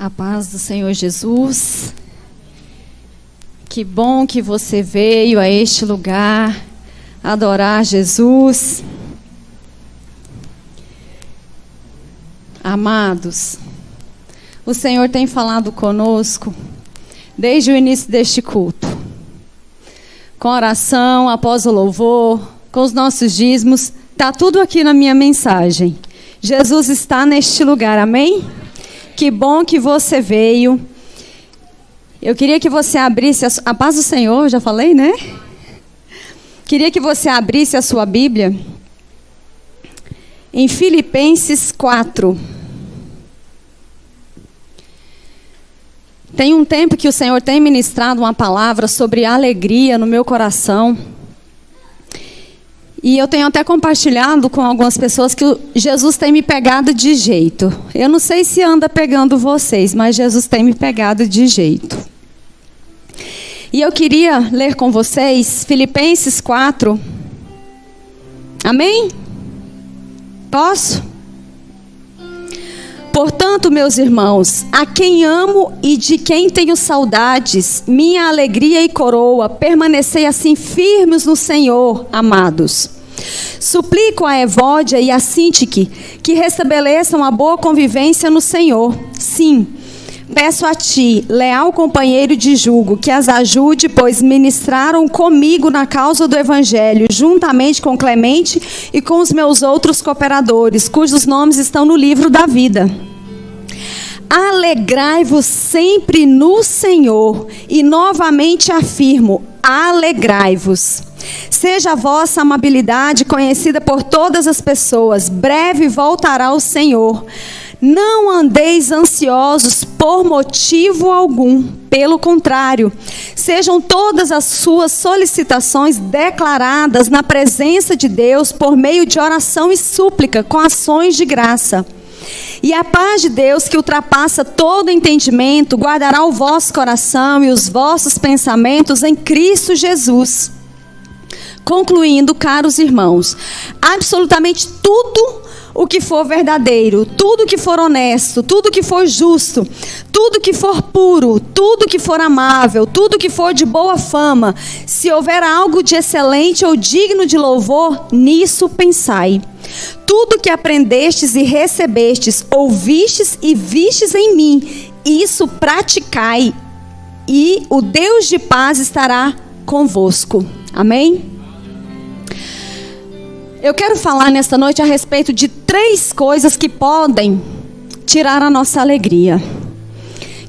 A paz do Senhor Jesus. Que bom que você veio a este lugar adorar Jesus. Amados, o Senhor tem falado conosco desde o início deste culto. Com oração, após o louvor, com os nossos dízimos, está tudo aqui na minha mensagem. Jesus está neste lugar, amém? Que bom que você veio. Eu queria que você abrisse a paz do Senhor, já falei, né? Queria que você abrisse a sua Bíblia em Filipenses 4. Tem um tempo que o Senhor tem ministrado uma palavra sobre alegria no meu coração. E eu tenho até compartilhado com algumas pessoas que Jesus tem me pegado de jeito. Eu não sei se anda pegando vocês, mas Jesus tem me pegado de jeito. E eu queria ler com vocês Filipenses 4. Amém? Posso? Portanto, meus irmãos, a quem amo e de quem tenho saudades, minha alegria e coroa, permanecei assim firmes no Senhor, amados. Suplico a Evódia e a Sintique que restabeleçam a boa convivência no Senhor. Sim, peço a ti, leal companheiro de jugo, que as ajude, pois ministraram comigo na causa do Evangelho, juntamente com Clemente e com os meus outros cooperadores, cujos nomes estão no livro da vida. Alegrai-vos sempre no Senhor, e novamente afirmo, alegrai-vos. Seja a vossa amabilidade conhecida por todas as pessoas, breve voltará o Senhor. Não andeis ansiosos por motivo algum, pelo contrário, sejam todas as suas solicitações declaradas na presença de Deus por meio de oração e súplica, com ações de graça. E a paz de Deus, que ultrapassa todo entendimento, guardará o vosso coração e os vossos pensamentos em Cristo Jesus. Concluindo, caros irmãos, absolutamente tudo o que for verdadeiro, tudo que for honesto, tudo que for justo, tudo que for puro, tudo que for amável, tudo que for de boa fama, se houver algo de excelente ou digno de louvor, nisso pensai. Tudo que aprendestes e recebestes, ouvistes e vistes em mim, isso praticai, e o Deus de paz estará convosco. Amém? Eu quero falar nesta noite a respeito de 3 coisas que podem tirar a nossa alegria,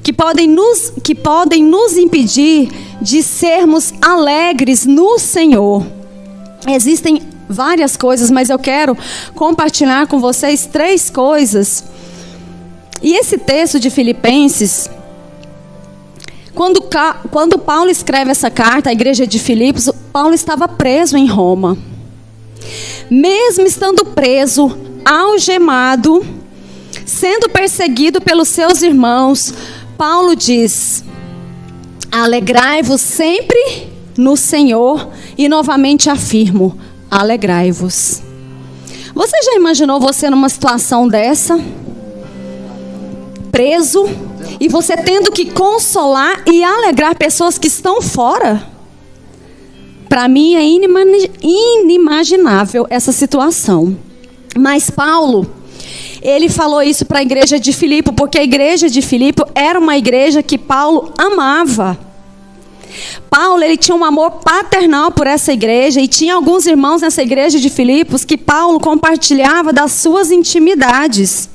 que podem nos impedir de sermos alegres no Senhor. Existem várias coisas, mas eu quero compartilhar com vocês 3 coisas. E esse texto de Filipenses, quando Paulo escreve essa carta à igreja de Filipos, Paulo estava preso em Roma. Mesmo estando preso, algemado, sendo perseguido pelos seus irmãos, Paulo diz: alegrai-vos sempre no Senhor, e novamente afirmo, alegrai-vos. Você já imaginou você numa situação dessa? Preso, e você tendo que consolar e alegrar pessoas que estão fora? Para mim é inimaginável essa situação. Mas Paulo, ele falou isso para a igreja de Filipe, porque a igreja de Filipe era uma igreja que Paulo amava. Paulo, ele tinha um amor paternal por essa igreja, e tinha alguns irmãos nessa igreja de Filipos que Paulo compartilhava das suas intimidades.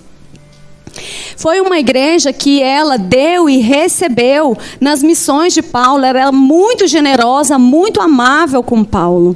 Foi uma igreja que ela deu e recebeu nas missões de Paulo. Ela era muito generosa, muito amável com Paulo.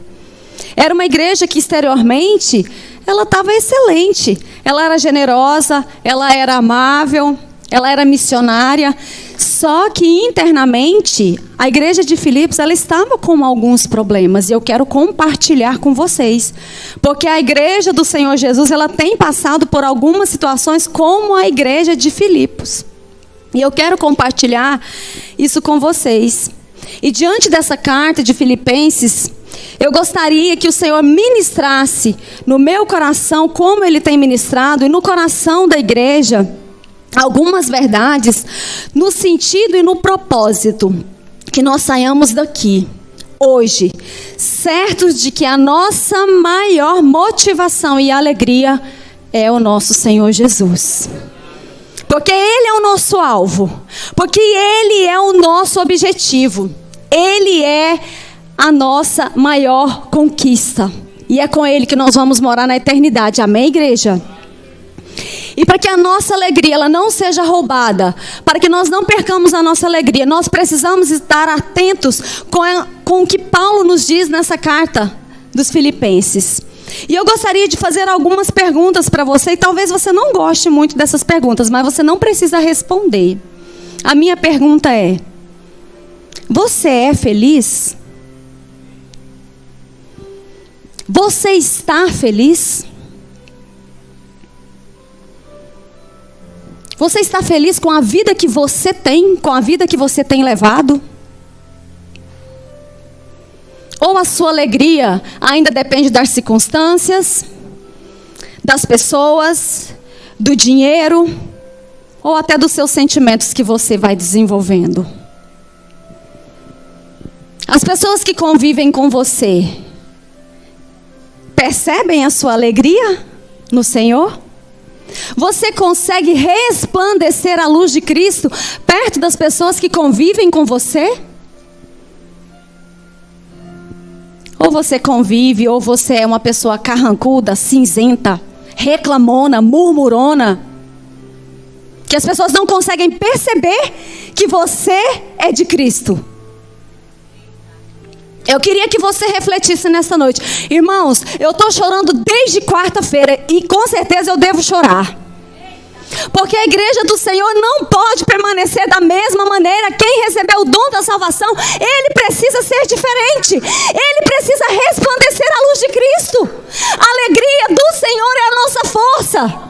Era uma igreja que exteriormente ela estava excelente. Ela era generosa, ela era amável, ela era missionária. Só que internamente a igreja de Filipos, ela estava com alguns problemas, e eu quero compartilhar com vocês, porque a igreja do Senhor Jesus, ela tem passado por algumas situações como a igreja de Filipos, e eu quero compartilhar isso com vocês. E diante dessa carta de Filipenses, eu gostaria que o Senhor ministrasse no meu coração, como Ele tem ministrado, e no coração da igreja, algumas verdades no sentido e no propósito que nós saiamos daqui hoje, certos de que a nossa maior motivação e alegria é o nosso Senhor Jesus. Porque Ele é o nosso alvo, porque Ele é o nosso objetivo, Ele é a nossa maior conquista. E é com Ele que nós vamos morar na eternidade. Amém, igreja? E para que a nossa alegria ela não seja roubada, para que nós não percamos a nossa alegria, nós precisamos estar atentos com o que Paulo nos diz nessa carta dos Filipenses. E eu gostaria de fazer algumas perguntas para você, e talvez você não goste muito dessas perguntas, mas você não precisa responder. A minha pergunta é: você é feliz? Você está feliz? Você está feliz com a vida que você tem, com a vida que você tem levado? Ou a sua alegria ainda depende das circunstâncias, das pessoas, do dinheiro, ou até dos seus sentimentos que você vai desenvolvendo? As pessoas que convivem com você percebem a sua alegria no Senhor? Você consegue resplandecer a luz de Cristo perto das pessoas que convivem com você? Ou você convive, ou você é uma pessoa carrancuda, cinzenta, reclamona, murmurona, que as pessoas não conseguem perceber que você é de Cristo. Eu queria que você refletisse nessa noite. Irmãos, eu estou chorando desde quarta-feira e com certeza eu devo chorar. Porque a igreja do Senhor não pode permanecer da mesma maneira. Quem recebeu o dom da salvação, ele precisa ser diferente. Ele precisa resplandecer a luz de Cristo. A alegria do Senhor é a nossa força.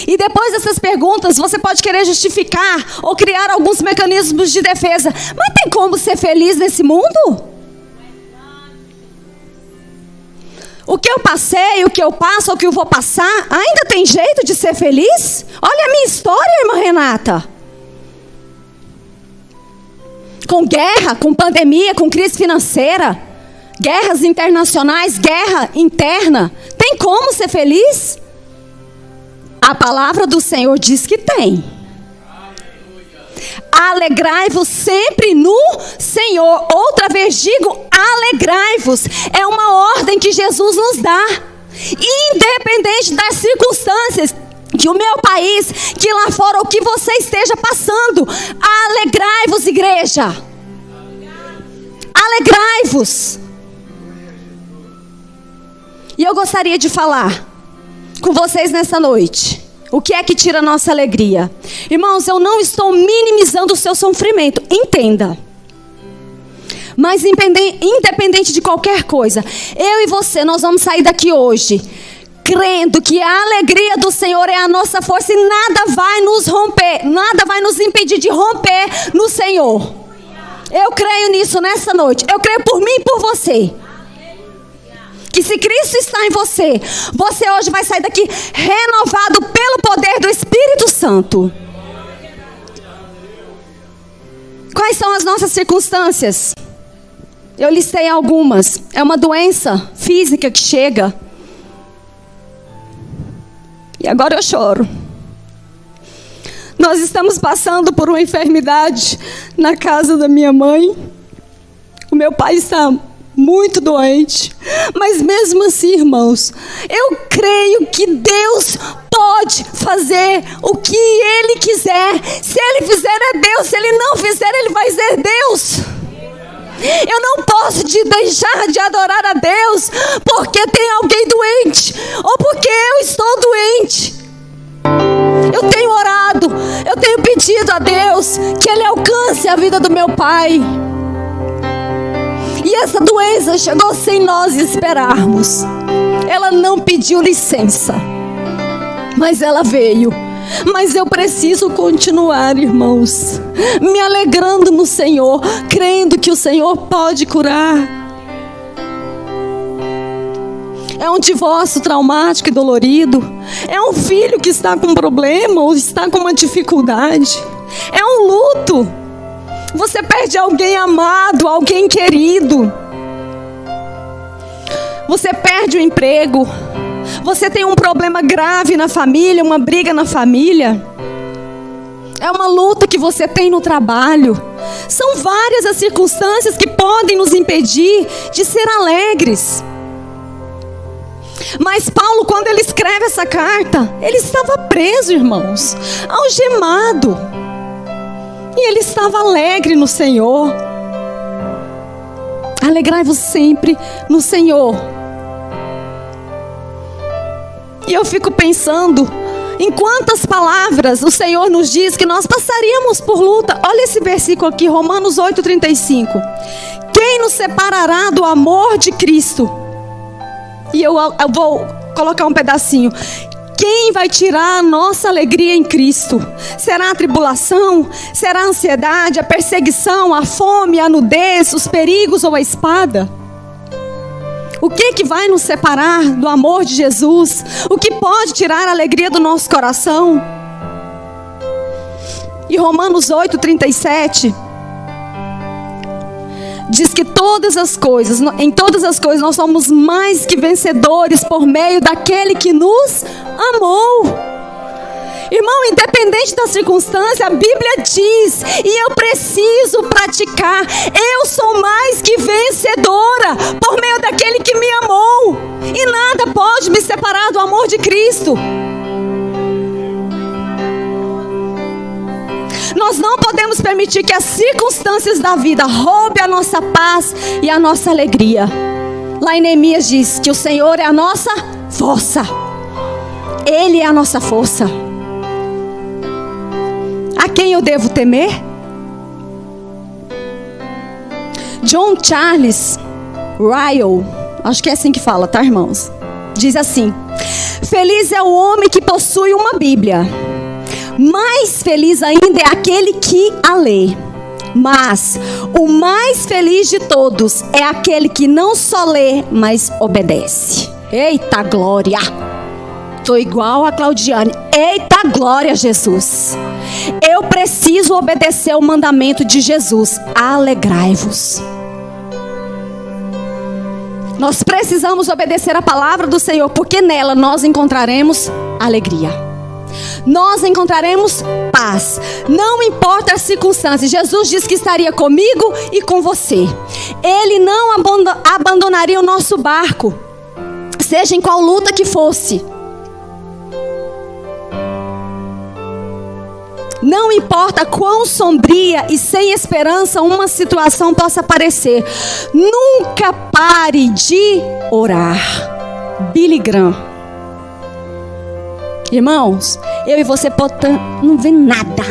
E depois dessas perguntas, você pode querer justificar ou criar alguns mecanismos de defesa. Mas tem como ser feliz nesse mundo? O que eu passei, o que eu passo, o que eu vou passar, ainda tem jeito de ser feliz? Olha a minha história, irmã Renata. Com guerra, com pandemia, com crise financeira, guerras internacionais, guerra interna. Tem como ser feliz? A palavra do Senhor diz que tem. Alegrai-vos sempre no Senhor. Outra vez digo, alegrai-vos. É uma ordem que Jesus nos dá. Independente das circunstâncias, que o meu país, que lá fora, o que você esteja passando. Alegrai-vos, igreja. Alegrai-vos. E eu gostaria de falar com vocês nessa noite. O que é que tira a nossa alegria? Irmãos, eu não estou minimizando o seu sofrimento. Entenda. Mas independente de qualquer coisa, eu e você, nós vamos sair daqui hoje crendo que a alegria do Senhor é a nossa força e nada vai nos romper, nada vai nos impedir de romper no Senhor. Eu creio nisso nessa noite. Eu creio por mim e por você. Que se Cristo está em você, você hoje vai sair daqui renovado pelo poder do Espírito Santo. Quais são as nossas circunstâncias? Eu listei algumas. É uma doença física que chega. E agora eu choro. Nós estamos passando por uma enfermidade na casa da minha mãe. O meu pai está muito doente, mas mesmo assim, irmãos, eu creio que Deus pode fazer o que Ele quiser. Se Ele fizer é Deus, se Ele não fizer, Ele vai ser Deus. Eu não posso deixar de adorar a Deus porque tem alguém doente ou porque eu estou doente. Eu tenho orado, eu tenho pedido a Deus que Ele alcance a vida do meu pai. E essa doença chegou sem nós esperarmos. Ela não pediu licença, mas ela veio. Mas eu preciso continuar, irmãos, me alegrando no Senhor, crendo que o Senhor pode curar. É um divórcio traumático e dolorido. É um filho que está com um problema ou está com uma dificuldade. É um luto. Você perde alguém amado, alguém querido. Você perde o emprego. Você tem um problema grave na família, uma briga na família. É uma luta que você tem no trabalho. São várias as circunstâncias que podem nos impedir de ser alegres. Mas Paulo, quando ele escreve essa carta, ele estava preso, irmãos, algemado. E ele estava alegre no Senhor. Alegrai-vos sempre no Senhor. E eu fico pensando em quantas palavras o Senhor nos diz que nós passaríamos por luta. Olha esse versículo aqui, Romanos 8:35. Quem nos separará do amor de Cristo? E eu vou colocar um pedacinho. Quem vai tirar a nossa alegria em Cristo? Será a tribulação? Será a ansiedade, a perseguição, a fome, a nudez, os perigos ou a espada? O que vai nos separar do amor de Jesus? O que pode tirar a alegria do nosso coração? E Romanos 8:37 diz que em todas as coisas nós somos mais que vencedores por meio daquele que nos amou. Irmão, independente da circunstância, a Bíblia diz, e eu preciso praticar, eu sou mais que vencedora por meio daquele que me amou. E nada pode me separar do amor de Cristo. Nós não podemos permitir que as circunstâncias da vida roubem a nossa paz e a nossa alegria. Lá em Neemias diz que o Senhor é a nossa força. Ele é a nossa força. A quem eu devo temer? John Charles Ryle, acho que é assim que fala, tá, irmãos? Diz assim: feliz é o homem que possui uma Bíblia. Mais feliz ainda é aquele que a lê. Mas o mais feliz de todos é aquele que não só lê, mas obedece. Eita glória! Estou igual a Claudiane. Eita glória, Jesus! Eu preciso obedecer o mandamento de Jesus. Alegrai-vos. Nós precisamos obedecer a palavra do Senhor, porque nela nós encontraremos alegria. Nós encontraremos paz. Não importa as circunstâncias. Jesus disse que estaria comigo e com você. Ele não abandonaria o nosso barco, seja em qual luta que fosse. Não importa quão sombria e sem esperança uma situação possa parecer, nunca pare de orar. Billy Graham. Irmãos, eu e você não vê nada.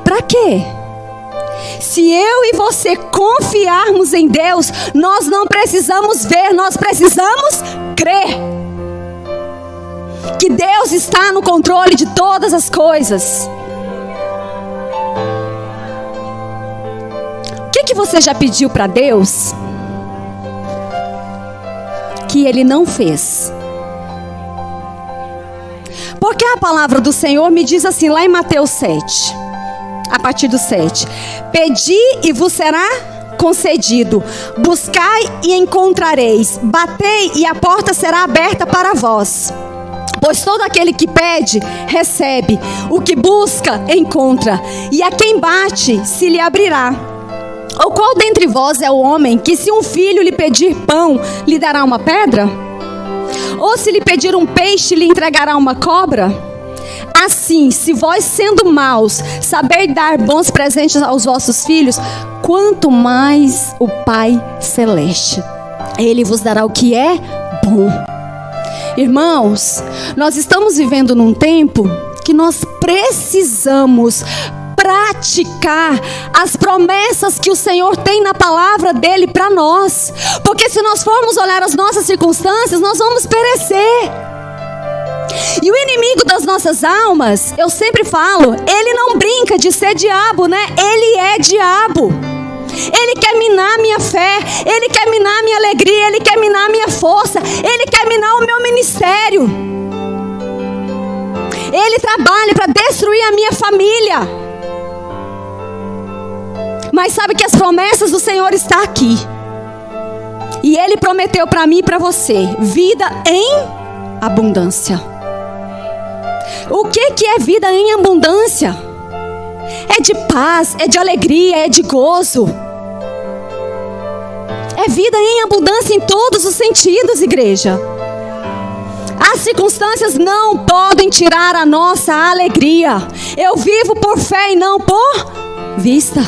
Pra quê? Se eu e você confiarmos em Deus, nós não precisamos ver, nós precisamos crer que Deus está no controle de todas as coisas. O que você já pediu para Deus que Ele não fez? Porque a palavra do Senhor me diz assim, lá em Mateus 7, a partir do 7: pedi e vos será concedido, buscai e encontrareis, batei e a porta será aberta para vós. Pois todo aquele que pede, recebe, o que busca, encontra, e a quem bate, se lhe abrirá. Ou qual dentre vós é o homem que, se um filho lhe pedir pão, lhe dará uma pedra? Ou se lhe pedir um peixe, lhe entregará uma cobra? Assim, se vós, sendo maus, saber dar bons presentes aos vossos filhos, quanto mais o Pai Celeste, Ele vos dará o que é bom. Irmãos, nós estamos vivendo num tempo que nós precisamos praticar as promessas que o Senhor tem na palavra dele para nós, porque se nós formos olhar as nossas circunstâncias, nós vamos perecer. E o inimigo das nossas almas, eu sempre falo, ele não brinca de ser diabo, né? Ele é diabo. Ele quer minar minha fé, Ele quer minar minha alegria, Ele quer minar minha força, Ele quer minar o meu ministério. Ele trabalha para destruir a minha família. Mas sabe que as promessas do Senhor estão aqui. E Ele prometeu para mim e para você vida em abundância. O que é vida em abundância? É de paz, é de alegria, é de gozo. É vida em abundância em todos os sentidos, igreja. As circunstâncias não podem tirar a nossa alegria. Eu vivo por fé e não por vista.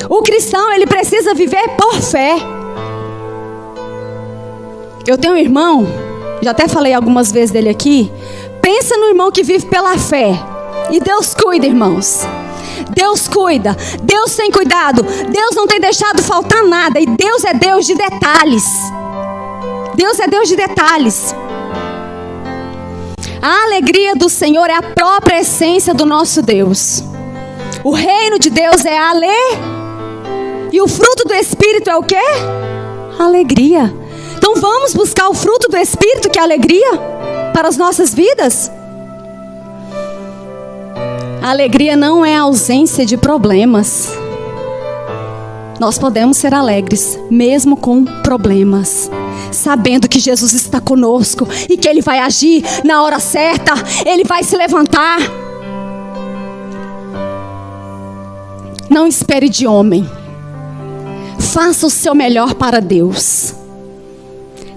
O cristão, ele precisa viver por fé. Eu tenho um irmão, já até falei algumas vezes dele aqui. Pensa no irmão que vive pela fé. E Deus cuida, irmãos. Deus cuida. Deus tem cuidado. Deus não tem deixado faltar nada. E Deus é Deus de detalhes. Deus é Deus de detalhes. A alegria do Senhor é a própria essência do nosso Deus. O reino de Deus é e o fruto do Espírito é o quê? Alegria. Então vamos buscar o fruto do Espírito, que é a alegria, para as nossas vidas. A alegria não é a ausência de problemas. Nós podemos ser alegres, mesmo com problemas, sabendo que Jesus está conosco e que Ele vai agir na hora certa, Ele vai se levantar. Não espere de homem. Faça o seu melhor para Deus.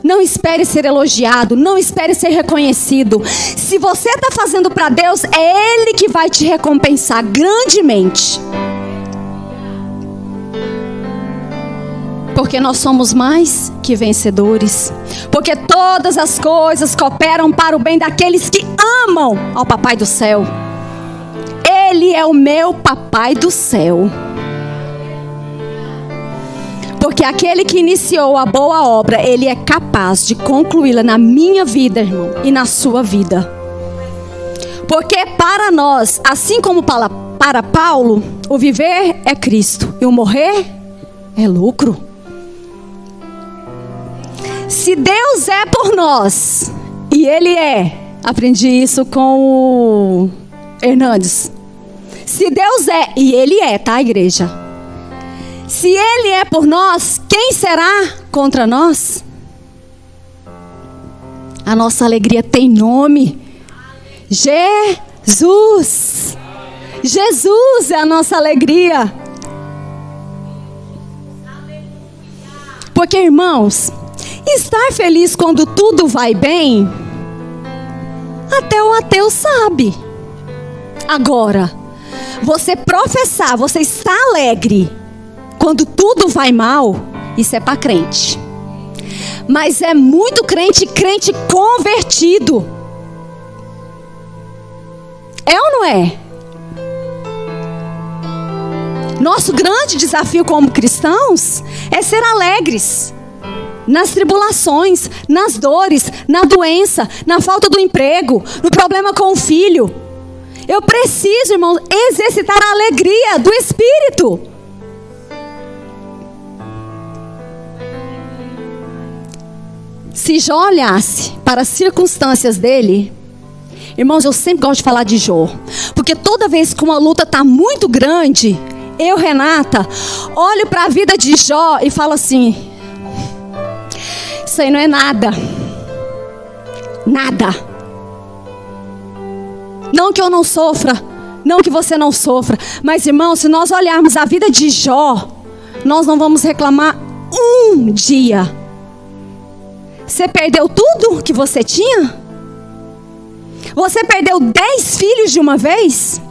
Não espere ser elogiado, não espere ser reconhecido. Se você está fazendo para Deus, é Ele que vai te recompensar grandemente. Porque nós somos mais que vencedores. Porque todas as coisas cooperam para o bem daqueles que amam ao Papai do céu. Ele é o meu Papai do céu. Porque aquele que iniciou a boa obra, Ele é capaz de concluí-la na minha vida, irmão, e na sua vida. Porque para nós, assim como para Paulo, o viver é Cristo e o morrer é lucro. Se Deus é por nós, e Ele é, aprendi isso com o Hernandes. Se Deus é, e Ele é, tá, igreja? Se Ele é por nós, quem será contra nós? A nossa alegria tem nome. Jesus. Jesus é a nossa alegria. Porque, irmãos, estar feliz quando tudo vai bem, até o ateu sabe. Agora, você professar, você está alegre quando tudo vai mal, isso é para crente. Mas é muito crente convertido. É ou não é? Nosso grande desafio como cristãos é ser alegres. Nas tribulações, nas dores, na doença, na falta do emprego, no problema com o filho. Eu preciso, irmão, exercitar a alegria do Espírito. Se Jó olhasse para as circunstâncias dele, irmãos, eu sempre gosto de falar de Jó, porque toda vez que uma luta está muito grande, eu, Renata, olho para a vida de Jó e falo assim: isso aí não é nada. Nada. Não que eu não sofra, não que você não sofra, mas, irmão, se nós olharmos a vida de Jó, nós não vamos reclamar um dia. Você perdeu tudo que você tinha? Você perdeu 10 filhos de uma vez?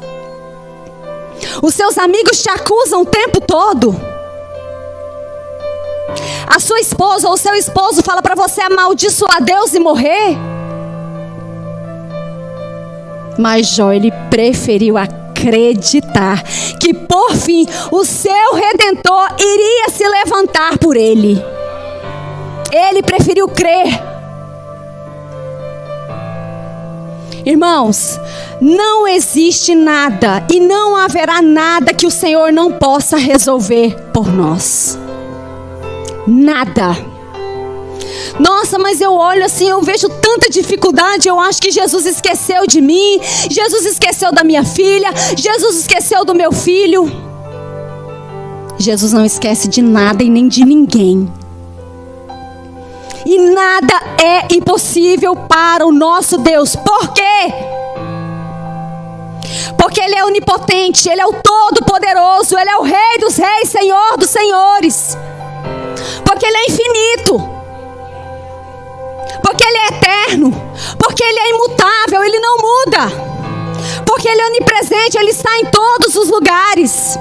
Os seus amigos te acusam o tempo todo. A sua esposa ou o seu esposo fala para você amaldiçoar Deus e morrer. Mas Jó, ele preferiu acreditar que por fim o seu Redentor iria se levantar por ele. Ele preferiu crer. Irmãos, não existe nada e não haverá nada que o Senhor não possa resolver por nós. Nada. Nossa, mas eu olho assim, eu vejo tanta dificuldade, eu acho que Jesus esqueceu de mim, Jesus esqueceu da minha filha, Jesus esqueceu do meu filho. Jesus não esquece de nada e nem de ninguém. E nada é impossível para o nosso Deus. Por quê? Porque Ele é onipotente, Ele é o Todo-Poderoso, Ele é o Rei dos Reis, Senhor dos Senhores. Porque Ele é infinito. Porque Ele é eterno. Porque Ele é imutável, Ele não muda. Porque Ele é onipresente, Ele está em todos os lugares.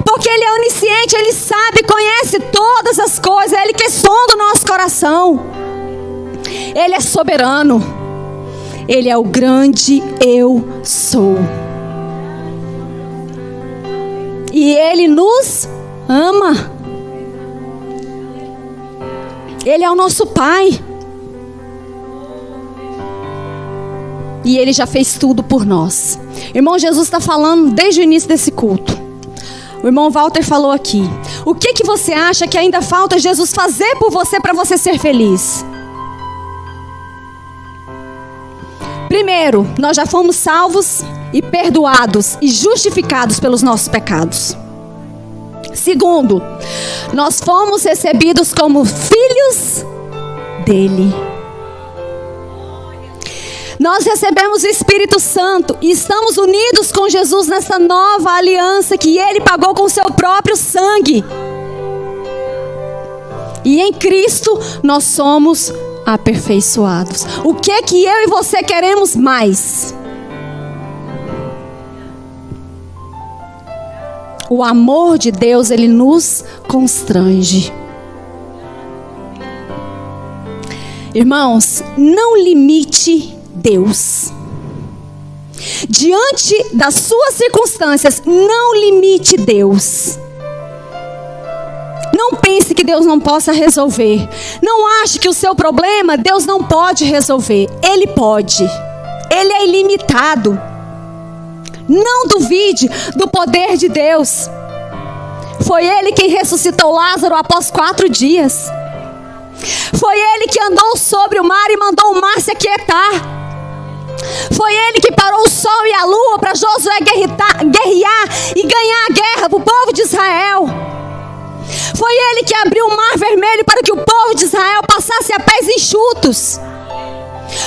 Porque Ele é onisciente, Ele sabe, conhece todas as coisas. É Ele que sonda o nosso coração. Ele é soberano. Ele é o grande eu sou. E Ele nos ama. Ele é o nosso Pai. E Ele já fez tudo por nós. Irmão, Jesus está falando desde o início desse culto. O irmão Walter falou aqui. O que você acha que ainda falta Jesus fazer por você para você ser feliz? Primeiro, nós já fomos salvos e perdoados e justificados pelos nossos pecados. Segundo, nós fomos recebidos como filhos dele. Nós recebemos o Espírito Santo e estamos unidos com Jesus nessa nova aliança que Ele pagou com o seu próprio sangue. E em Cristo nós somos aperfeiçoados. O que eu e você queremos mais? O amor de Deus, Ele nos constrange. Irmãos, não limite Deus. Diante das suas circunstâncias, não limite Deus. Não pense que Deus não possa resolver. Não ache que o seu problema Deus não pode resolver. Ele pode. Ele é ilimitado. Não duvide do poder de Deus. Foi Ele quem ressuscitou Lázaro após 4 dias. Foi Ele que andou sobre o mar e mandou o mar se aquietar. Foi Ele que parou o sol e a lua para Josué guerrear e ganhar a guerra para o povo de Israel. Foi Ele que abriu o mar vermelho para que o povo de Israel passasse a pés enxutos.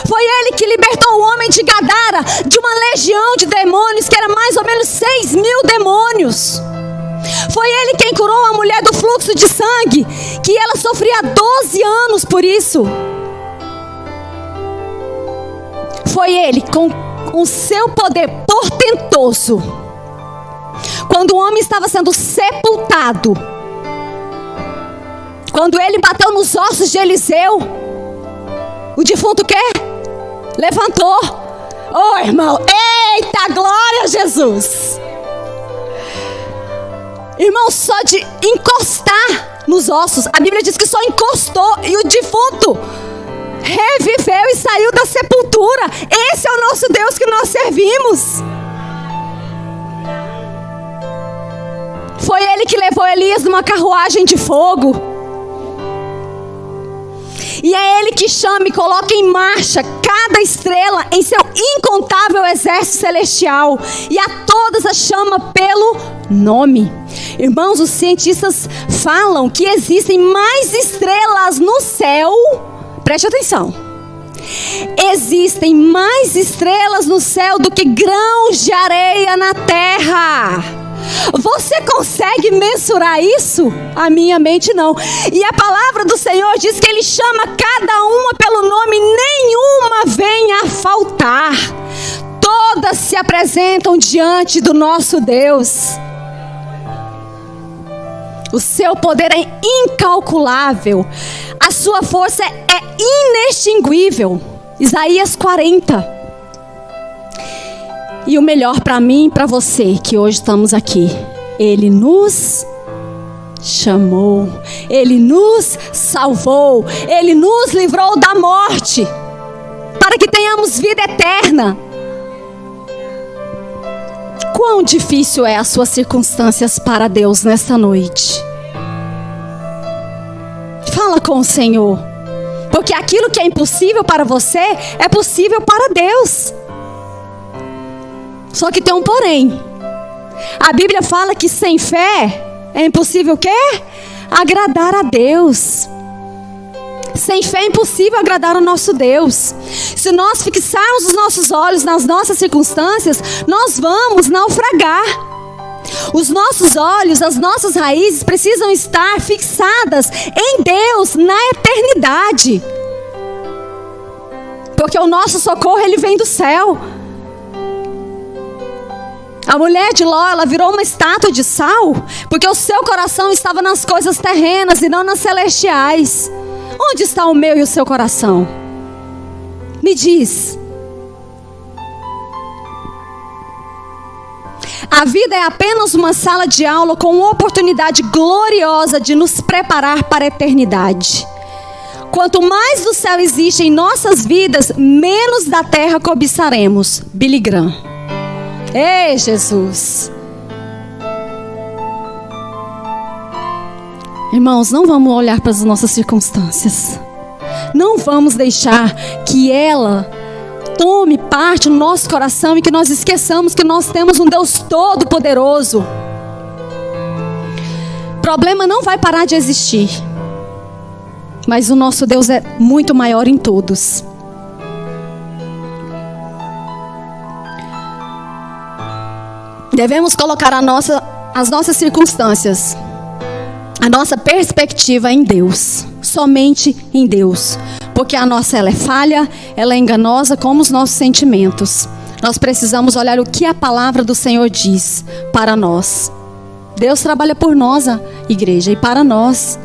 Foi Ele que libertou o homem de Gadara de uma legião de demônios, que era mais ou menos 6.000 demônios. Foi Ele quem curou a mulher do fluxo de sangue, que ela sofria 12 anos por isso. Foi Ele com o seu poder portentoso. Quando o homem estava sendo sepultado, quando Ele bateu nos ossos de Eliseu, o defunto o quê? Levantou. Oh, irmão, eita, glória a Jesus. Irmão, só de encostar nos ossos, a Bíblia diz que só encostou e o defunto reviveu e saiu da sepultura. Esse é o nosso Deus que nós servimos. Foi Ele que levou Elias numa carruagem de fogo. E é Ele que chama e coloca em marcha cada estrela em seu incontável exército celestial. E a todas as chama pelo nome. Irmãos, os cientistas falam que existem mais estrelas no céu. Preste atenção. Existem mais estrelas no céu do que grãos de areia na terra. Você consegue mensurar isso? A minha mente não. E a palavra do Senhor diz que Ele chama cada uma pelo nome, nenhuma vem a faltar. Todas se apresentam diante do nosso Deus. O seu poder é incalculável. A sua força é inextinguível. Isaías 40. E o melhor para mim e para você, que hoje estamos aqui. Ele nos chamou. Ele nos salvou. Ele nos livrou da morte. para que tenhamos vida eterna. Quão difícil é as suas circunstâncias para Deus nesta noite? Fala com o Senhor, porque aquilo que é impossível para você é possível para Deus. Só que tem um porém. A Bíblia fala que sem fé é impossível o quê? Agradar a Deus. Sem fé é impossível agradar ao nosso Deus. Se nós fixarmos os nossos olhos nas nossas circunstâncias, nós vamos naufragar. Os nossos olhos, as nossas raízes precisam estar fixadas em Deus, na eternidade. Porque o nosso socorro, ele vem do céu. A mulher de Ló, ela virou uma estátua de sal, porque o seu coração estava nas coisas terrenas e não nas celestiais. Onde está o meu e o seu coração? Me diz. A vida é apenas uma sala de aula com uma oportunidade gloriosa de nos preparar para a eternidade. Quanto mais do céu existe em nossas vidas, menos da terra cobiçaremos. Billy Graham. Ei, Jesus. Irmãos, não vamos olhar para as nossas circunstâncias. Não vamos deixar que ela tome parte no nosso coração e que nós esqueçamos que nós temos um Deus todo-poderoso. Problema não vai parar de existir, mas o nosso Deus é muito maior em todos. Devemos colocar as nossas circunstâncias, a nossa perspectiva em Deus, somente em Deus. Porque a nossa, ela é falha, ela é enganosa como os nossos sentimentos. Nós precisamos olhar o que a palavra do Senhor diz para nós. Deus trabalha por nós, a igreja, e para nós.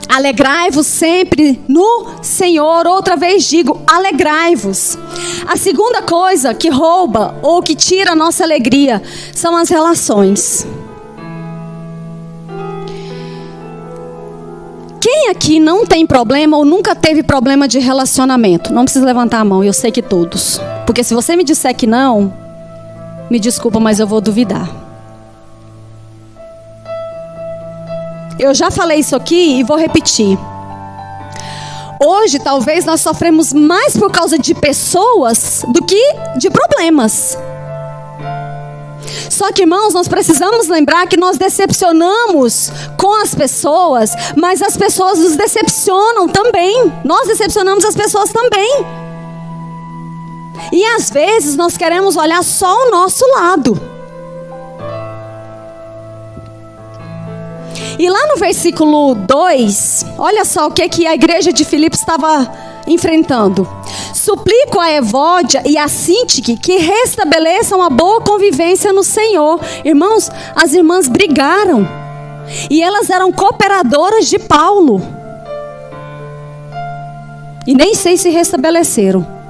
Alegrai-vos sempre no Senhor. Outra vez digo, alegrai-vos. A segunda coisa que rouba ou que tira a nossa alegria são as relações. Quem aqui não tem problema ou nunca teve problema de relacionamento? Não precisa levantar a mão, eu sei que todos. Porque se você me disser que não, me desculpa, mas eu vou duvidar. Eu já falei isso aqui e vou repetir. Hoje, talvez, nós sofremos mais por causa de pessoas do que de problemas. Só que, irmãos, nós precisamos lembrar que nós decepcionamos com as pessoas, mas as pessoas nos decepcionam também. Nós decepcionamos as pessoas também. E às vezes nós queremos olhar só o nosso lado. E lá no versículo 2, olha só o que a igreja de Filipos estava enfrentando. Suplico a Evódia e a Sintique que restabeleçam a boa convivência no Senhor. Irmãos, as irmãs brigaram. E elas eram cooperadoras de Paulo. E nem sei se restabeleceram.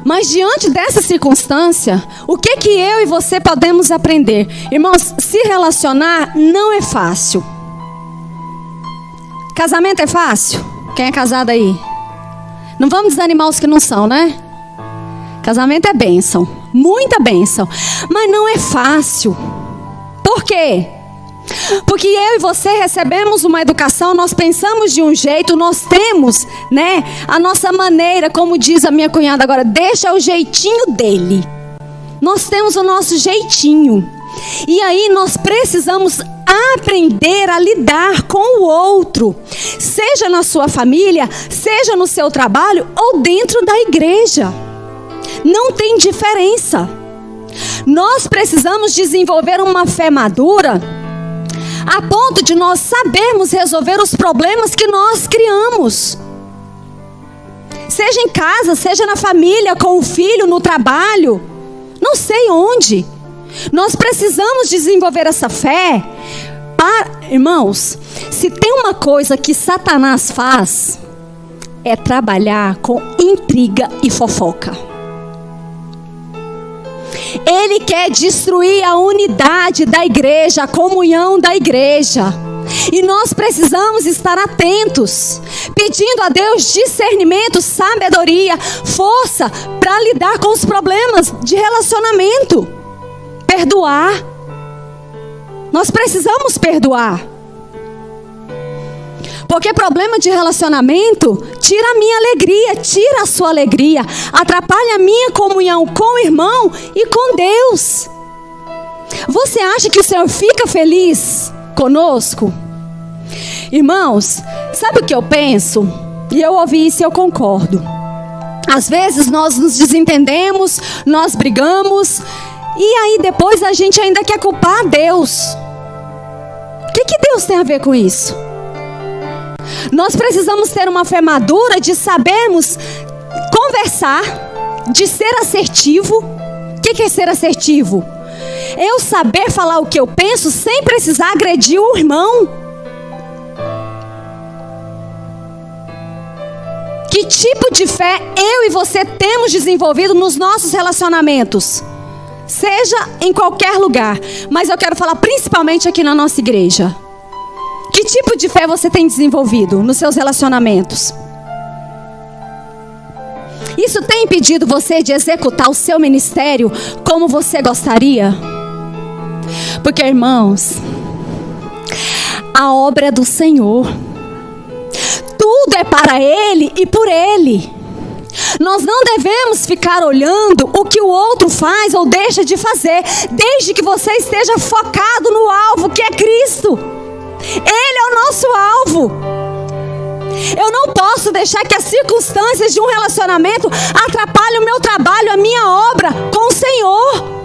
Mas diante dessa circunstância, o que eu e você podemos aprender? Irmãos, se relacionar não é fácil. Casamento é fácil? Quem é casado aí? Não vamos desanimar os que não são, né? Casamento é bênção, muita bênção. Mas não é fácil. Por quê? Porque eu e você recebemos uma educação, nós pensamos de um jeito, nós temos, né, a nossa maneira, como diz a minha cunhada agora, deixa o jeitinho dele. Nós temos o nosso jeitinho. E aí nós precisamos aprender a lidar com o outro, seja na sua família, seja no seu trabalho ou dentro da igreja. Não tem diferença. Nós precisamos desenvolver uma fé madura a ponto de nós sabermos resolver os problemas que nós criamos. Seja em casa, seja na família, com o filho, no trabalho, não sei onde. Nós precisamos desenvolver essa fé. Irmãos, se tem uma coisa que Satanás faz, é trabalhar com intriga e fofoca. Ele quer destruir a unidade da igreja, a comunhão da igreja. E nós precisamos estar atentos, pedindo a Deus discernimento, sabedoria, força para lidar com os problemas de relacionamento. Perdoar. Nós precisamos perdoar. Porque problema de relacionamento tira a minha alegria, tira a sua alegria, atrapalha a minha comunhão com o irmão e com Deus. Você acha que o Senhor fica feliz conosco? Irmãos, sabe o que eu penso? E eu ouvi isso e eu concordo. Às vezes nós nos desentendemos, nós brigamos, e aí depois a gente ainda quer culpar Deus. O que Deus tem a ver com isso? Nós precisamos ter uma fé madura de sabermos conversar, de ser assertivo. O que é ser assertivo? Eu saber falar o que eu penso sem precisar agredir o irmão. Que tipo de fé eu e você temos desenvolvido nos nossos relacionamentos? Seja em qualquer lugar, mas eu quero falar principalmente aqui na nossa igreja. Que tipo de fé você tem desenvolvido nos seus relacionamentos? Isso tem impedido você de executar o seu ministério como você gostaria? Porque, irmãos, a obra é do Senhor. Tudo é para Ele e por Ele. Nós não devemos ficar olhando o que o outro faz ou deixa de fazer, desde que você esteja focado no alvo que é Cristo. Ele é o nosso alvo. Eu não posso deixar que as circunstâncias de um relacionamento atrapalhem o meu trabalho, a minha obra com o Senhor.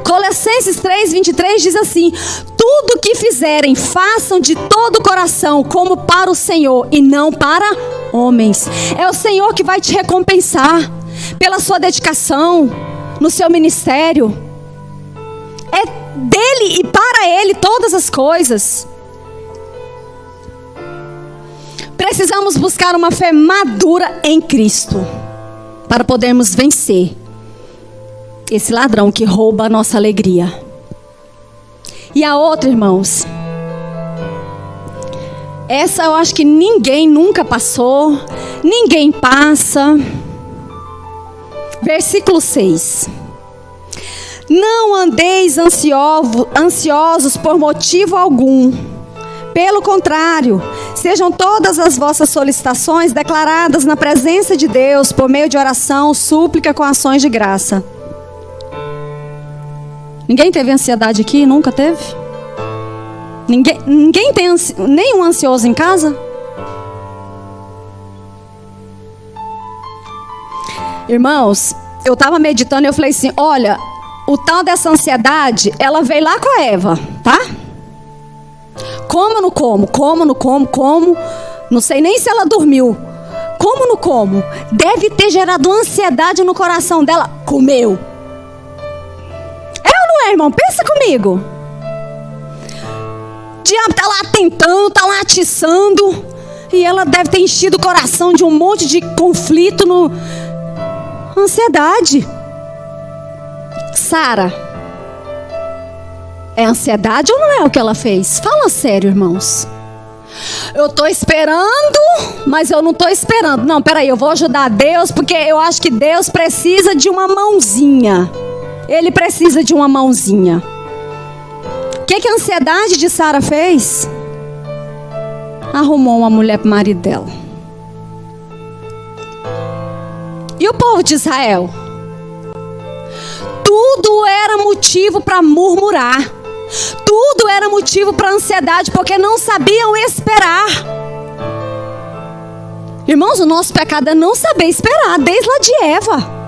Colossenses 3:23 diz assim: tudo que fizerem, façam de todo o coração, como para o Senhor e não para homens. É o Senhor que vai te recompensar pela sua dedicação no seu ministério. É dele e para ele todas as coisas. Precisamos buscar uma fé madura em Cristo para podermos vencer esse ladrão que rouba a nossa alegria. E a outra, irmãos, essa eu acho que ninguém nunca passou, ninguém passa. Versículo 6. Não andeis ansiosos por motivo algum. Pelo contrário, sejam todas as vossas solicitações declaradas na presença de Deus por meio de oração, súplica com ações de graça. Ninguém teve ansiedade aqui? Nunca teve? Ninguém tem nenhum ansioso em casa? Irmãos, eu estava meditando e eu falei assim, olha, o tal dessa ansiedade, ela veio lá com a Eva, tá? Como não como? Como não como? Como? Não sei nem se ela dormiu. Como não como? Deve ter gerado ansiedade no coração dela. Comeu. É ou não é, irmão? Pensa comigo. O diabo está lá tentando, está lá atiçando. E ela deve ter enchido o coração de um monte de conflito no... Ansiedade. Sara, é ansiedade ou não é o que ela fez? Fala sério, irmãos. Eu estou esperando, mas eu não estou esperando. Não, peraí, eu vou ajudar Deus, porque eu acho que Deus precisa de uma mãozinha. Ele precisa de uma mãozinha. O que a ansiedade de Sara fez? Arrumou uma mulher para o marido dela. E o povo de Israel? Tudo era motivo para murmurar. Tudo era motivo para ansiedade, porque não sabiam esperar. Irmãos, o nosso pecado é não saber esperar, desde lá de Eva.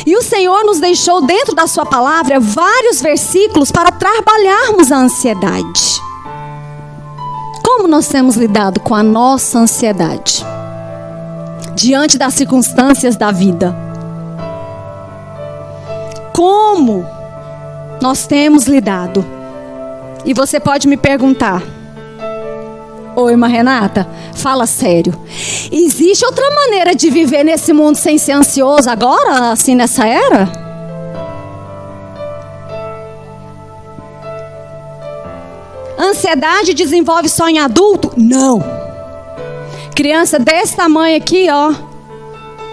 E o Senhor nos deixou dentro da sua palavra vários versículos para trabalharmos a ansiedade. Como nós temos lidado com a nossa ansiedade diante das circunstâncias da vida? Como nós temos lidado? E você pode me perguntar: oi, irmã Renata, fala sério. Existe outra maneira de viver nesse mundo sem ser ansioso agora, assim, nessa era? ansiedade desenvolve só em adulto? Não. Criança desse tamanho aqui, ó,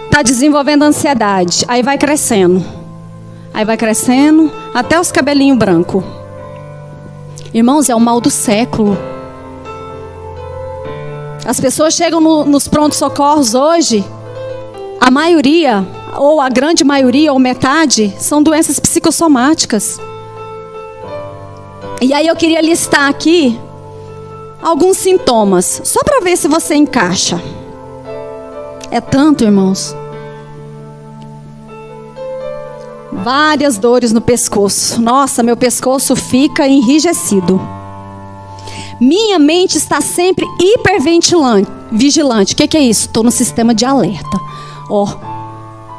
tá desenvolvendo ansiedade. Aí vai crescendo. Aí vai crescendo até os cabelinhos brancos. Irmãos, é o mal do século. As pessoas chegam nos prontos-socorros hoje, a maioria, ou a grande maioria, ou metade, são doenças psicossomáticas. E aí eu queria listar aqui alguns sintomas, só para ver se você encaixa. É tanto, irmãos. Várias dores no pescoço. Nossa, meu pescoço fica enrijecido. Minha mente está sempre vigilante. O que é isso? Estou no sistema de alerta.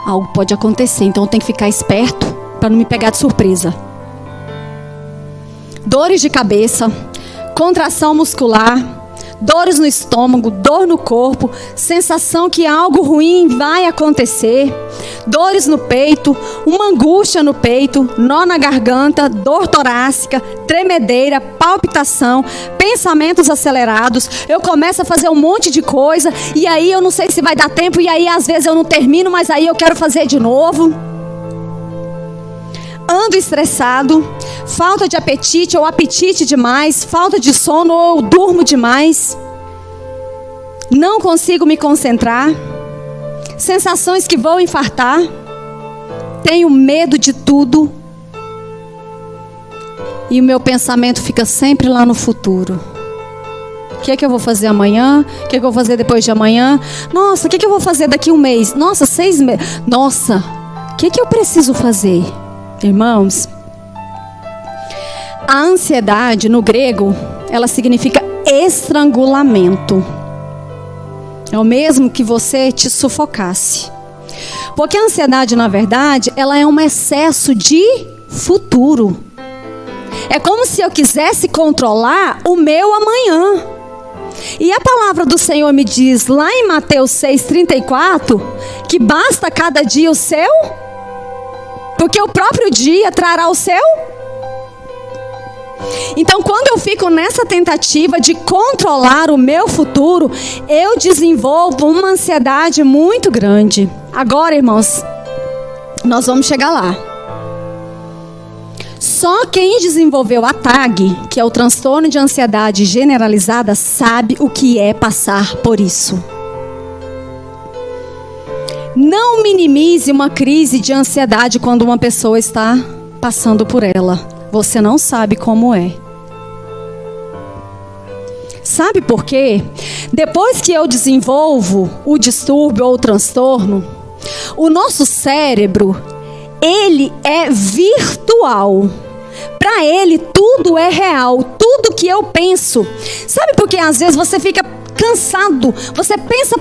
Algo pode acontecer, então eu tenho que ficar esperto para não me pegar de surpresa. Dores de cabeça, contração muscular, dores no estômago, dor no corpo, sensação que algo ruim vai acontecer, dores no peito, uma angústia no peito, nó na garganta, dor torácica, tremedeira, palpitação, pensamentos acelerados. Eu começo a fazer um monte de coisa e aí eu não sei se vai dar tempo e aí às vezes eu não termino, mas aí eu quero fazer de novo. Ando estressado, falta de apetite ou apetite demais, falta de sono ou durmo demais. Não consigo me concentrar. Sensações que vou infartar. Tenho medo de tudo. E o meu pensamento fica sempre lá no futuro. O que é que eu vou fazer amanhã? O que é que eu vou fazer depois de amanhã? Nossa, o que é que eu vou fazer daqui a um mês? Nossa, 6 meses. Nossa, o que é que eu preciso fazer? Irmãos, a ansiedade no grego, ela significa estrangulamento. É o mesmo que você te sufocasse. Porque a ansiedade, na verdade, ela é um excesso de futuro. É como se eu quisesse controlar o meu amanhã. E a palavra do Senhor me diz lá em Mateus 6,34 que basta cada dia o seu, porque o próprio dia trará o seu. Então, quando eu fico nessa tentativa de controlar o meu futuro, eu desenvolvo uma ansiedade muito grande. Agora, irmãos, nós vamos chegar lá. Só quem desenvolveu a TAG, que é o transtorno de ansiedade generalizada, sabe o que é passar por isso. Não minimize uma crise de ansiedade quando uma pessoa está passando por ela. Você não sabe como é. Sabe por quê? Depois que eu desenvolvo o distúrbio ou o transtorno, o nosso cérebro, ele é virtual. Para ele, tudo é real. Tudo que eu penso. Sabe por que às vezes você fica cansado? Você pensa.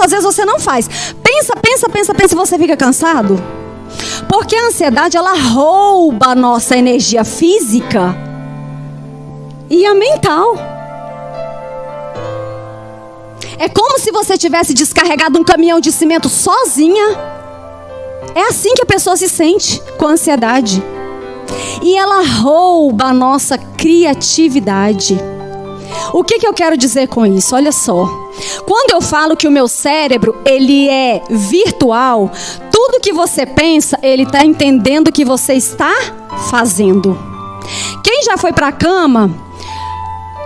Às vezes você não faz. Pensa e você fica cansado. Porque a ansiedade, ela rouba a nossa energia física e a mental. É como se você tivesse descarregado um caminhão de cimento sozinha. É assim que a pessoa se sente com a ansiedade. E ela rouba a nossa criatividade. O que eu quero dizer com isso? Olha só. Quando eu falo que o meu cérebro, ele é virtual, tudo que você pensa, ele está entendendo o que você está fazendo. Quem já foi para a cama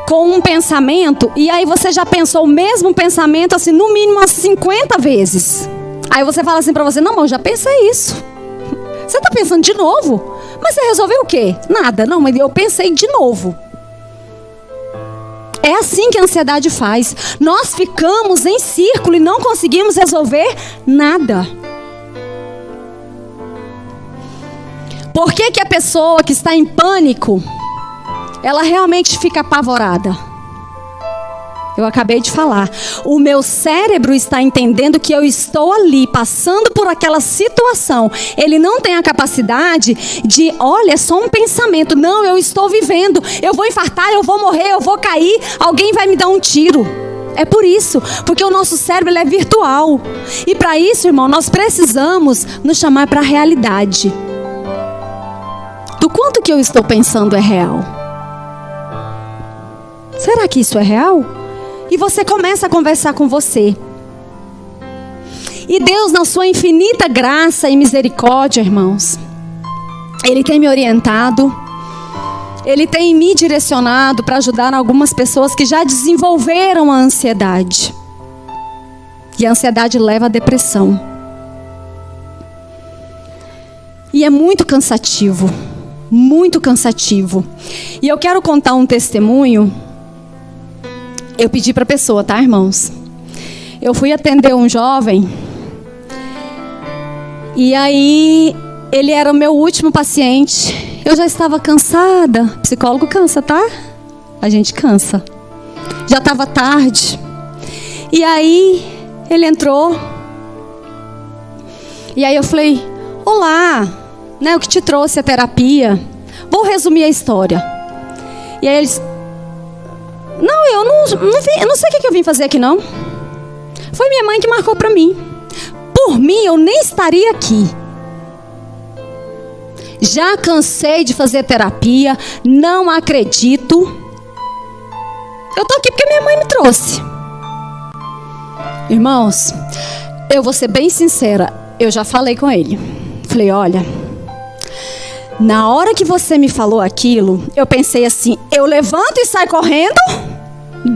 com um pensamento, e aí você já pensou o mesmo pensamento, assim, no mínimo umas 50 vezes. Aí você fala assim para você, não, mas eu já pensei isso. Você está pensando de novo? Mas você resolveu o quê? Nada, não, mas eu pensei de novo. É assim que a ansiedade faz. Nós ficamos em círculo e não conseguimos resolver nada. Por que a pessoa que está em pânico, ela realmente fica apavorada? Eu acabei de falar. O meu cérebro está entendendo que eu estou ali, passando por aquela situação. Ele não tem a capacidade de, olha, é só um pensamento. Não, eu estou vivendo. Eu vou infartar, eu vou morrer, eu vou cair. Alguém vai me dar um tiro. É por isso, porque o nosso cérebro ele é virtual. E para isso, irmão, nós precisamos nos chamar para a realidade. Do quanto que eu estou pensando é real. Será que isso é real? E você começa a conversar com você. E Deus, na sua infinita graça e misericórdia, irmãos, Ele tem me orientado, Ele tem me direcionado para ajudar algumas pessoas que já desenvolveram a ansiedade. E a ansiedade leva à depressão. E é muito cansativo. Muito cansativo. E eu quero contar um testemunho. Eu pedi para a pessoa, tá, irmãos? Eu fui atender um jovem. E aí, ele era o meu último paciente. Eu já estava cansada. Psicólogo cansa, tá? A gente cansa. Já estava tarde. E aí, ele entrou. E aí eu falei, olá, né, o que te trouxe a terapia? Vou resumir a história. E aí eles, não, eu não sei o que eu vim fazer aqui não. Foi minha mãe que marcou para mim. Por mim, eu nem estaria aqui. Já cansei de fazer terapia, não acredito. Eu tô aqui porque minha mãe me trouxe. Irmãos, eu vou ser bem sincera, eu já falei com ele. Falei, olha, na hora que você me falou aquilo, eu pensei assim, eu levanto e saio correndo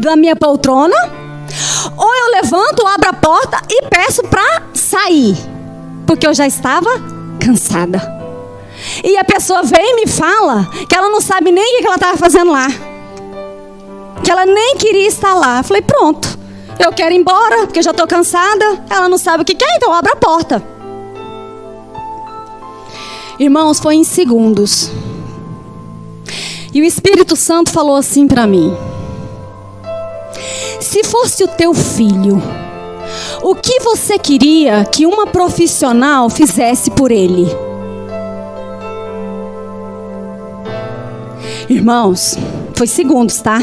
da minha poltrona, ou eu levanto, abro a porta e peço para sair, porque eu já estava cansada. E a pessoa vem e me fala que ela não sabe nem o que ela estava fazendo lá, que ela nem queria estar lá. Eu falei, pronto, eu quero ir embora, porque já estou cansada. Ela não sabe o que quer, então abre a porta. Irmãos, foi em segundos. E o Espírito Santo falou assim para mim, se fosse o teu filho, o que você queria que uma profissional fizesse por ele? Irmãos, foi segundos, tá?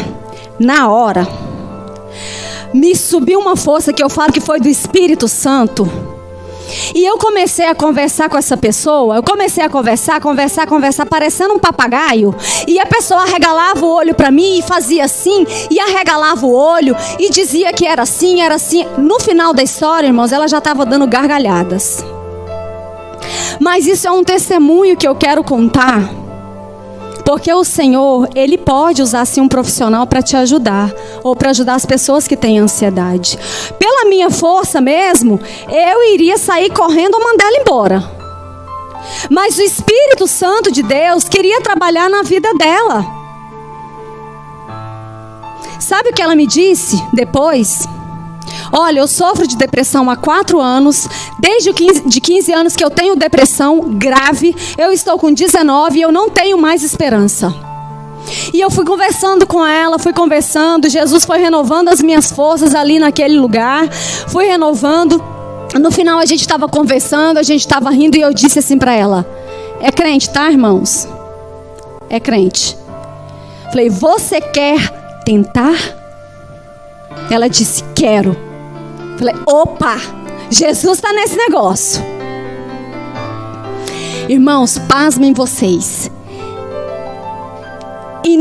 Na hora, me subiu uma força que eu falo que foi do Espírito Santo. E eu comecei a conversar com essa pessoa. Eu comecei a conversar, parecendo um papagaio. E a pessoa arregalava o olho para mim e fazia assim. E arregalava o olho e dizia que era assim, era assim. No final da história, irmãos, ela já estava dando gargalhadas. Mas isso é um testemunho que eu quero contar. Porque o Senhor, Ele pode usar sim um profissional para te ajudar. Ou para ajudar as pessoas que têm ansiedade. Pela minha força mesmo, eu iria sair correndo ou mandar ela embora. Mas o Espírito Santo de Deus queria trabalhar na vida dela. Sabe o que ela me disse depois? Olha, eu sofro de depressão há 4 anos. Desde de 15 anos que eu tenho depressão grave. Eu estou com 19 e eu não tenho mais esperança. E eu fui conversando com ela, Jesus foi renovando as minhas forças ali naquele lugar. Fui renovando. No final a gente estava conversando, a gente estava rindo e eu disse assim para ela, é crente, tá, irmãos? É crente. Falei, você quer tentar? Ela disse, quero. Falei, opa, Jesus está nesse negócio. Irmãos, pasmem vocês. Em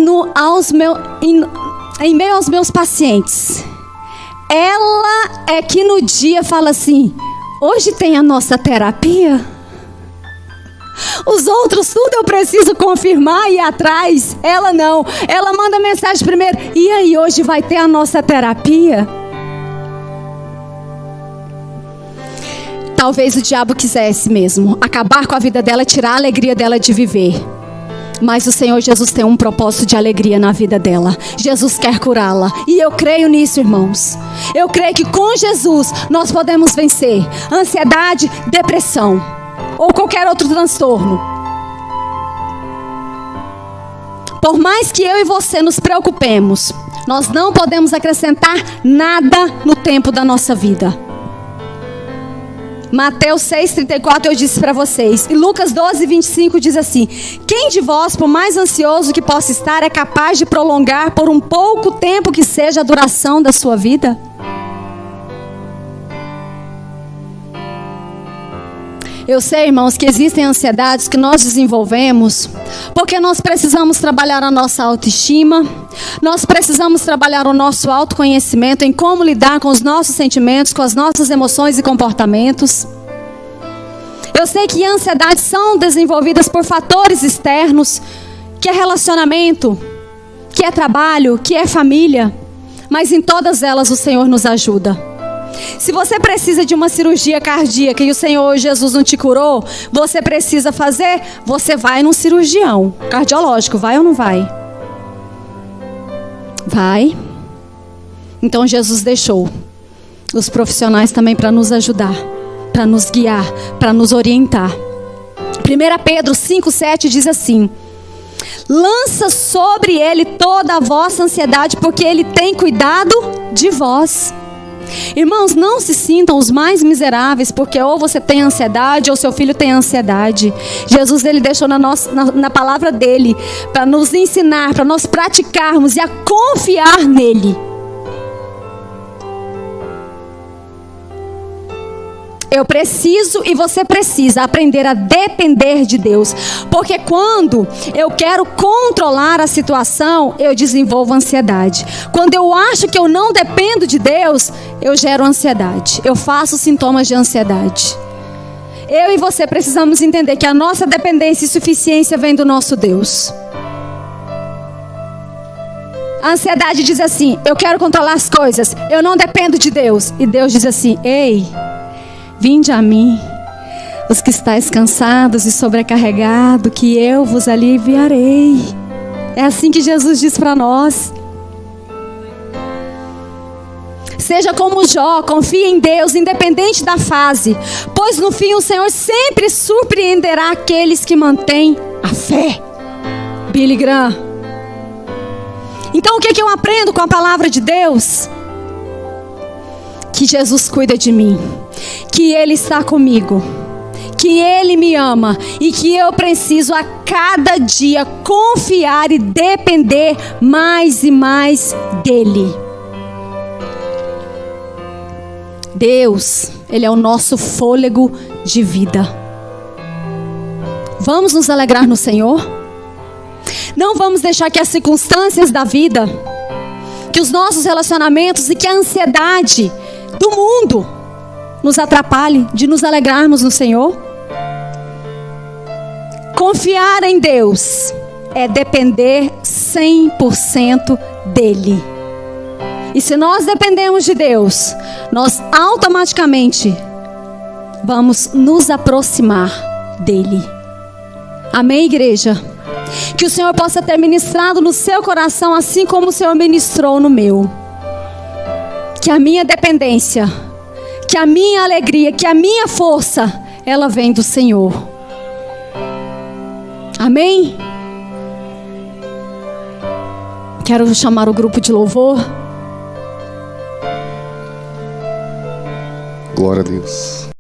meio aos meus pacientes, ela é que no dia fala assim, hoje tem a nossa terapia? Os outros tudo eu preciso confirmar e ir atrás. Ela não, ela manda mensagem primeiro, e aí, hoje vai ter a nossa terapia? Talvez o diabo quisesse mesmo acabar com a vida dela, tirar a alegria dela de viver. Mas o Senhor Jesus tem um propósito de alegria na vida dela. Jesus quer curá-la. E eu creio nisso, irmãos. Eu creio que com Jesus nós podemos vencer ansiedade, depressão ou qualquer outro transtorno. Por mais que eu e você nos preocupemos, nós não podemos acrescentar nada no tempo da nossa vida. Mateus 6,34 eu disse para vocês. E Lucas 12,25 diz assim, quem de vós, por mais ansioso que possa estar, é capaz de prolongar por um pouco tempo que seja a duração da sua vida? Eu sei, irmãos, que existem ansiedades que nós desenvolvemos porque nós precisamos trabalhar a nossa autoestima, nós precisamos trabalhar o nosso autoconhecimento em como lidar com os nossos sentimentos, com as nossas emoções e comportamentos. Eu sei que ansiedades são desenvolvidas por fatores externos, que é relacionamento, que é trabalho, que é família, mas em todas elas o Senhor nos ajuda. Se você precisa de uma cirurgia cardíaca e o Senhor Jesus não te curou, você precisa fazer, você vai num cirurgião cardiológico, vai ou não vai? Vai. Então Jesus deixou os profissionais também para nos ajudar, para nos guiar, para nos orientar. 1 Pedro 5,7 diz assim: lança sobre ele toda a vossa ansiedade, porque ele tem cuidado de vós. Irmãos, não se sintam os mais miseráveis porque ou você tem ansiedade ou seu filho tem ansiedade. Jesus, ele deixou na palavra dele para nos ensinar, para nós praticarmos e a confiar nele. Eu preciso e você precisa aprender a depender de Deus. Porque quando eu quero controlar a situação, eu desenvolvo ansiedade. Quando eu acho que eu não dependo de Deus, eu gero ansiedade. Eu faço sintomas de ansiedade. Eu e você precisamos entender que a nossa dependência e suficiência vem do nosso Deus. A ansiedade diz assim: eu quero controlar as coisas, eu não dependo de Deus. E Deus diz assim: ei, vinde a mim, os que estáis cansados e sobrecarregados, que eu vos aliviarei. É assim que Jesus diz para nós. Seja como Jó, confie em Deus, independente da fase, pois no fim o Senhor sempre surpreenderá aqueles que mantêm a fé. Billy Graham. Então o que eu aprendo com a palavra de Deus? Que Jesus cuida de mim, que Ele está comigo, que Ele me ama e que eu preciso a cada dia confiar e depender mais e mais dEle. Deus, Ele é o nosso fôlego de vida. Vamos nos alegrar no Senhor? Não vamos deixar que as circunstâncias da vida, que os nossos relacionamentos e que a ansiedade do mundo nos atrapalhe de nos alegrarmos no Senhor. Confiar em Deus é depender 100% dEle. E se nós dependemos de Deus, nós automaticamente vamos nos aproximar dEle. Amém, igreja? Que o Senhor possa ter ministrado no seu coração assim como o Senhor ministrou no meu. Que a minha dependência, que a minha alegria, que a minha força, ela vem do Senhor. Amém? Quero chamar o grupo de louvor. Glória a Deus.